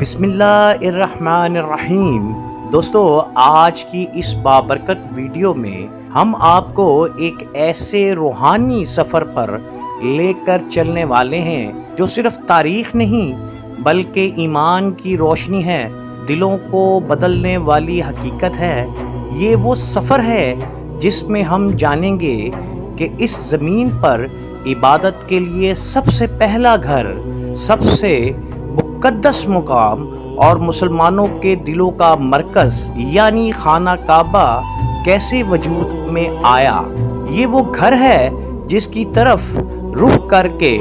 بسم اللہ الرحمن الرحیم۔ دوستو، آج کی اس بابرکت ویڈیو میں ہم آپ کو ایک ایسے روحانی سفر پر لے کر چلنے والے ہیں جو صرف تاریخ نہیں بلکہ ایمان کی روشنی ہے، دلوں کو بدلنے والی حقیقت ہے۔ یہ وہ سفر ہے جس میں ہم جانیں گے کہ اس زمین پر عبادت کے لیے سب سے پہلا گھر، سب سے مقدس مقام اور مسلمانوں کے دلوں کا مرکز یعنی خانہ کعبہ کیسے وجود میں آیا۔ یہ وہ گھر ہے جس کی طرف رخ کر کے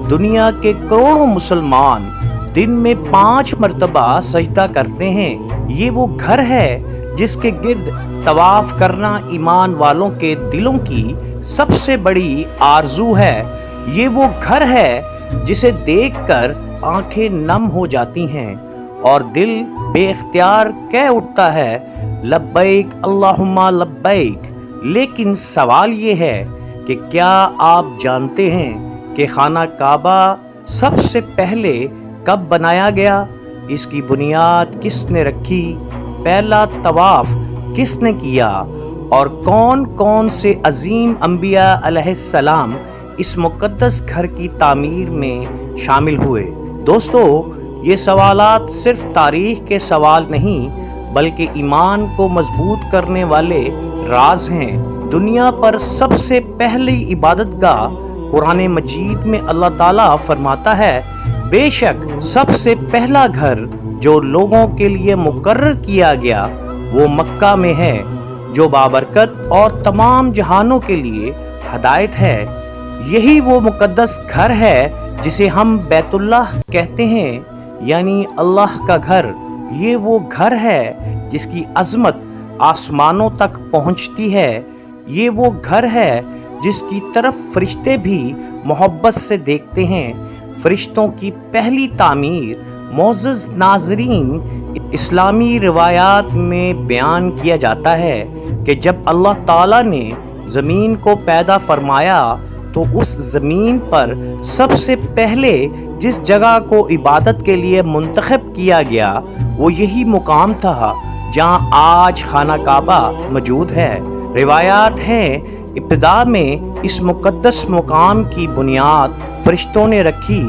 دنیا کے کروڑوں مسلمان دن میں 5 مرتبہ سجدہ کرتے ہیں۔ یہ وہ گھر ہے جس کے گرد طواف کرنا ایمان والوں کے دلوں کی سب سے بڑی آرزو ہے۔ یہ وہ گھر ہے جسے دیکھ کر آنکھیں نم ہو جاتی ہیں اور دل بے اختیار کہہ اٹھتا ہے لبیک اللہم لبیک۔ لیکن سوال یہ ہے کہ کیا آپ جانتے ہیں کہ خانہ کعبہ سب سے پہلے کب بنایا گیا؟ اس کی بنیاد کس نے رکھی؟ پہلا طواف کس نے کیا؟ اور کون کون سے عظیم انبیاء علیہ السلام اس مقدس گھر کی تعمیر میں شامل ہوئے؟ دوستو، یہ سوالات صرف تاریخ کے سوال نہیں بلکہ ایمان کو مضبوط کرنے والے راز ہیں۔ دنیا پر سب سے پہلی عبادت گاہ قرآن مجید میں اللہ تعالیٰ فرماتا ہے، بے شک سب سے پہلا گھر جو لوگوں کے لیے مقرر کیا گیا وہ مکہ میں ہے، جو بابرکت اور تمام جہانوں کے لیے ہدایت ہے۔ یہی وہ مقدس گھر ہے جسے ہم بیت اللہ کہتے ہیں، یعنی اللہ کا گھر۔ یہ وہ گھر ہے جس کی عظمت آسمانوں تک پہنچتی ہے۔ یہ وہ گھر ہے جس کی طرف فرشتے بھی محبت سے دیکھتے ہیں۔ فرشتوں کی پہلی تعمیر معزز ناظرین، اسلامی روایات میں بیان کیا جاتا ہے کہ جب اللہ تعالیٰ نے زمین کو پیدا فرمایا تو اس زمین پر سب سے پہلے جس جگہ کو عبادت کے لیے منتخب کیا گیا وہ یہی مقام تھا جہاں آج خانہ کعبہ موجود ہے۔ روایات ہیں ابتدا میں اس مقدس مقام کی بنیاد فرشتوں نے رکھی۔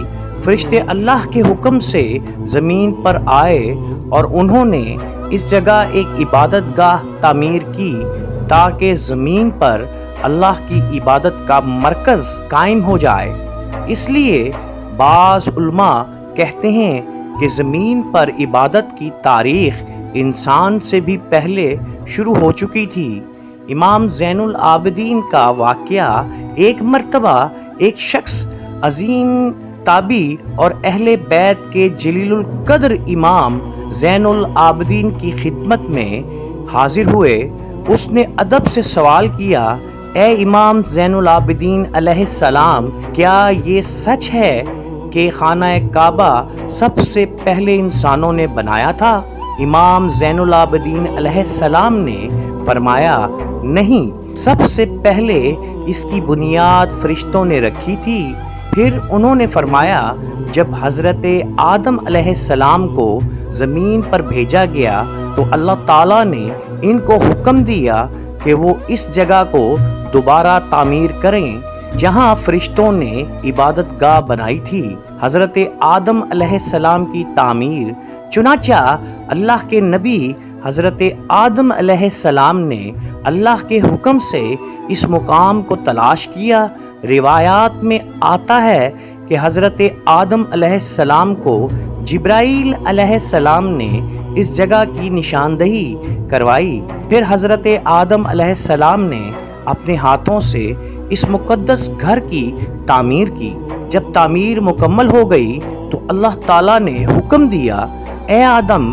فرشتے اللہ کے حکم سے زمین پر آئے اور انہوں نے اس جگہ ایک عبادت گاہ تعمیر کی تاکہ زمین پر اللہ کی عبادت کا مرکز قائم ہو جائے۔ اس لیے بعض علماء کہتے ہیں کہ زمین پر عبادت کی تاریخ انسان سے بھی پہلے شروع ہو چکی تھی۔ امام زین العابدین کا واقعہ، ایک مرتبہ ایک شخص عظیم تابعی اور اہل بیت کے جلیل القدر امام زین العابدین کی خدمت میں حاضر ہوئے۔ اس نے ادب سے سوال کیا، اے امام زین العابدین علیہ السلام، کیا یہ سچ ہے کہ خانہ کعبہ سب سے پہلے انسانوں نے بنایا تھا؟ امام زین العابدین علیہ السلام نے فرمایا، نہیں، سب سے پہلے اس کی بنیاد فرشتوں نے رکھی تھی۔ پھر انہوں نے فرمایا، جب حضرت آدم علیہ السلام کو زمین پر بھیجا گیا تو اللہ تعالیٰ نے ان کو حکم دیا کہ وہ اس جگہ کو دوبارہ تعمیر کریں جہاں فرشتوں نے عبادت گاہ بنائی تھی۔ حضرت آدم علیہ السلام کی تعمیر، چنانچہ اللہ کے نبی حضرت آدم علیہ السلام نے اللہ کے حکم سے اس مقام کو تلاش کیا۔ روایات میں آتا ہے کہ حضرت آدم علیہ السلام کو جبرائیل علیہ السلام نے اس جگہ کی نشاندہی کروائی۔ پھر حضرت آدم علیہ السلام نے اپنے ہاتھوں سے اس مقدس گھر کی تعمیر کی۔ جب تعمیر مکمل ہو گئی تو اللہ تعالیٰ نے حکم دیا، اے آدم،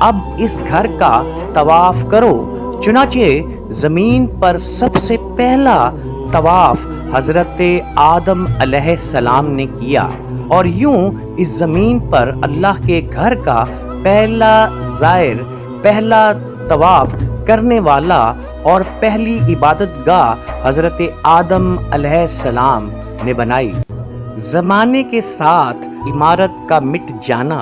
اب اس گھر کا طواف کرو۔ چنانچہ زمین پر سب سے پہلا طواف حضرت آدم علیہ السلام نے کیا، اور یوں اس زمین پر اللہ کے گھر کا پہلا زائر، پہلا طواف کرنے والا اور پہلی عبادت گاہ حضرت آدم علیہ السلام نے بنائی۔ زمانے کے ساتھ عمارت کا مٹ جانا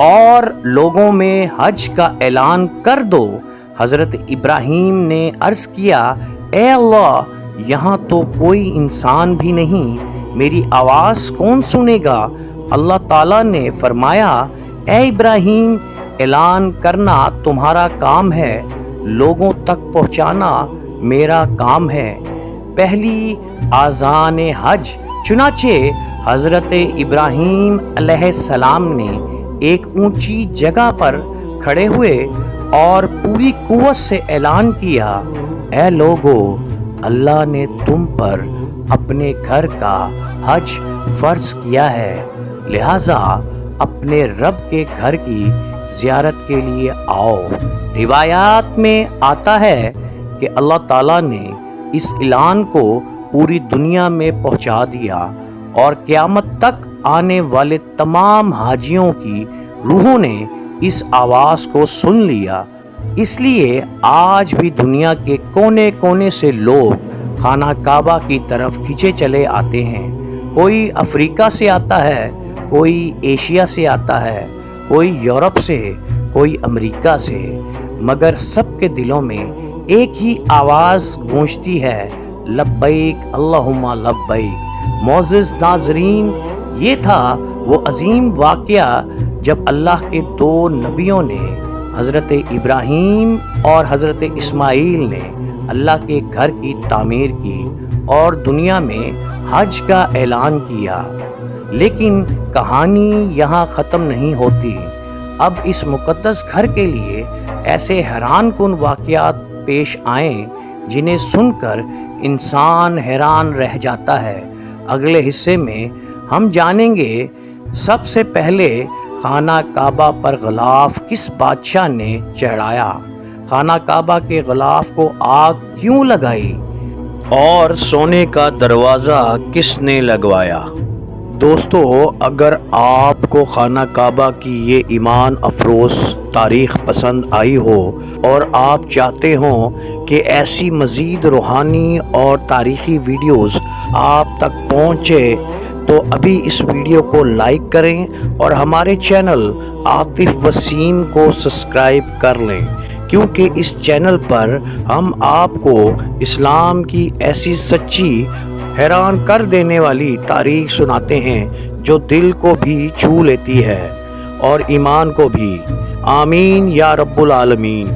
اور لوگوں میں حج کا اعلان کر دو۔ حضرت ابراہیم نے عرض کیا، اے اللہ، یہاں تو کوئی انسان بھی نہیں، میری آواز کون سنے گا؟ اللہ تعالیٰ نے فرمایا، اے ابراہیم، اعلان کرنا تمہارا کام ہے، لوگوں تک پہنچانا میرا کام ہے۔ پہلی آذان حج۔ چنانچہ حضرت ابراہیم علیہ السلام نے ایک اونچی جگہ پر کھڑے ہوئے اور پوری قوت سے اعلان کیا، اے لوگو، اللہ نے تم پر اپنے گھر کا حج فرض کیا ہے، لہٰذا اپنے رب کے گھر کی زیارت کے لیے آؤ۔ روایات میں آتا ہے کہ اللہ تعالیٰ نے اس اعلان کو پوری دنیا میں پہنچا دیا اور قیامت تک آنے والے تمام حاجیوں کی روحوں نے اس آواز کو سن لیا۔ اس لیے آج بھی دنیا کے کونے کونے سے لوگ خانہ کعبہ کی طرف کھینچے چلے آتے ہیں۔ کوئی افریقہ سے آتا ہے، کوئی ایشیا سے آتا ہے، کوئی یورپ سے، کوئی امریکہ سے، مگر سب کے دلوں میں ایک ہی آواز گونجتی ہے، لبیک اللہم لبیک۔ معزز ناظرین، یہ تھا وہ عظیم واقعہ جب اللہ کے دو نبیوں نے، حضرت ابراہیم اور حضرت اسماعیل نے اللہ کے گھر کی تعمیر کی اور دنیا میں حج کا اعلان کیا۔ لیکن کہانی یہاں ختم نہیں ہوتی۔ اب اس مقدس گھر کے لیے ایسے حیران کن واقعات پیش آئیں جنہیں سن کر انسان حیران رہ جاتا ہے۔ اگلے حصے میں ہم جانیں گے سب سے پہلے خانہ کعبہ پر غلاف کس بادشاہ نے چڑھایا، خانہ کعبہ کے غلاف کو آگ کیوں لگائی، اور سونے کا دروازہ کس نے لگوایا۔ دوستو، اگر آپ کو خانہ کعبہ کی یہ ایمان افروز تاریخ پسند آئی ہو اور آپ چاہتے ہوں کہ ایسی مزید روحانی اور تاریخی ویڈیوز آپ تک پہنچے تو ابھی اس ویڈیو کو لائک کریں اور ہمارے چینل عاطف وسیم کو سبسکرائب کر لیں، کیونکہ اس چینل پر ہم آپ کو اسلام کی ایسی سچی، حیران کر دینے والی تاریخ سناتے ہیں جو دل کو بھی چھو لیتی ہے اور ایمان کو بھی۔ آمین یا رب العالمین۔